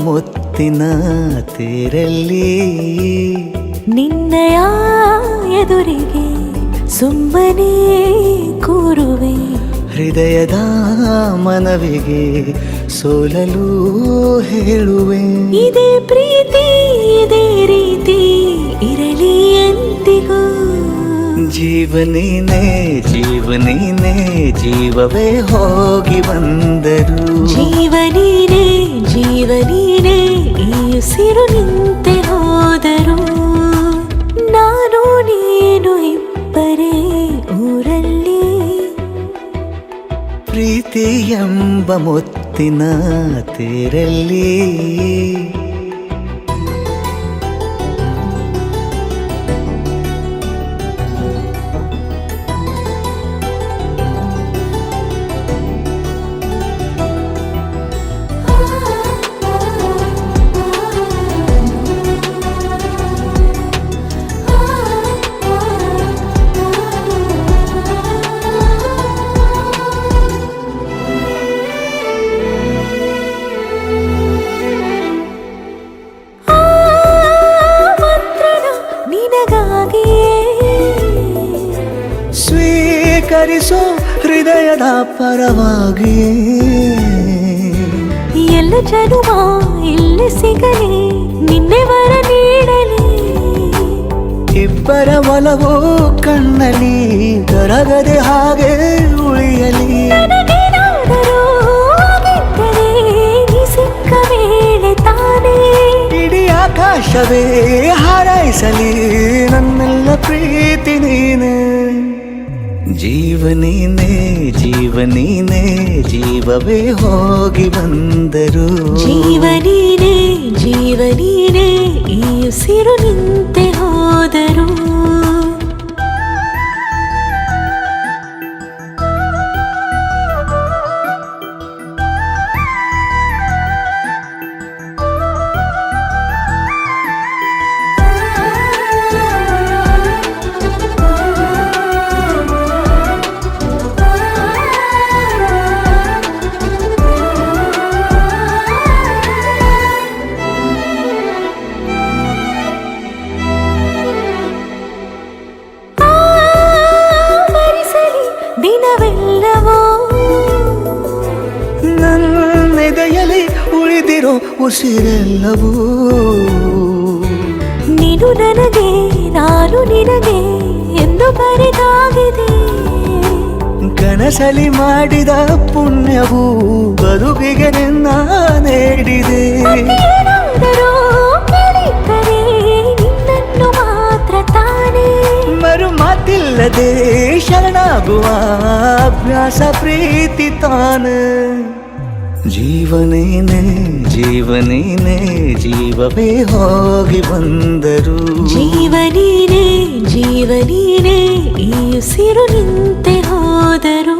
ಮುತ್ತಿನ ತೇರಲ್ಲಿ ನಿನ್ನಯ ಎದುರಿಗೆ ಸುಮ್ಮನೆ ಕೂರುವೆ. ಹೃದಯದ ಮನವಿಗೆ ಸೋಲಲು ಹೇಳುವೆ. ಇದೇ ಪ್ರೀತಿ ಇದೇ ರೀತಿ ಇರಲಿ ಎಂದಿಗೂ. ಜೀವನೇನೆ ಜೀವನೇನೆ ಜೀವವೇ ಹೋಗಿ ಬಂದರು. ಜೀವನೀನೇ ಜೀವನೀನೇ ಈ ಉಸಿರು ನಿಂತೆ ಹೋದರು. ನಾನು ನೀನು ಇಬ್ಬರೇ ಊರಲ್ಲಿ. ಪ್ರೀತಿ ಎಂಬ ಮುತ್ತಿನ ತೇರಲ್ಲಿ ಸ್ವೀಕರಿಸೋ ಹೃದಯದ ಪರವಾಗಿ. ಎಲ್ಲ ಜನುಮ ಇಲ್ಲಿ ಸಿಗಲಿ ನಿನ್ನೆ ವರ ನೀಡಲಿ. ಇಬ್ಬರ ಒಲವು ಕಣ್ಣಲ್ಲಿ ಕರಗದೆ ಹಾಗೆ ಉಳಿಯಲಿ. ಸಿಕ್ಕ ವೇಳೆ ತಾನೇ ಇಡೀ ಆಕಾಶವೇ ಹಾರೈಸಲಿ ನನ್ನೆಲ್ಲ ಪ್ರೀತಿ ನೀನೆ. ಜೀವನೀನೇ ಜೀವನೀನೇ ಜೀವವೇ ಹೋಗಿ ಬಂದರು. ಜೀವನೀನೇ ಜೀವನೀನೇ ಈ ಉಸಿರು ನಿಂತೆ ಹೋದರು. ದಿನವೆಲ್ಲವೋ ನನ್ನೆದೆಯಲ್ಲಿ ಉಳಿದಿರೋ ಉಸಿರೆಲ್ಲವೂ ನೀನು ನನಗೆ ನಾನು ನಿನಗೆ ಎಂದು ಬರೆದಾಗಿದೆ. ಕನಸಲಿ ಮಾಡಿದ ಪುಣ್ಯವು ಬದುಕಿಗೆ ನಿನ್ನ ನೀಡಿದೆ. ನಿನ್ನನ್ನು ಮಾತ್ರ ತಾನೇ ಮರು ಮಾತಿಲ್ಲದೆ ಶರಣಾಗುವ ಅಭ್ಯಾಸ ಪ್ರೀತಿ ತಾನೆ. ಜೀವನೇನೆ ಜೀವನೇನೆ ಜೀವವೇ ಹೋಗಿ ಬಂದರು. ಜೀವನೀನೇ ಜೀವನೀನೇ ಈ ಉಸಿರು ನಿಂತೆ ಹೋದರು.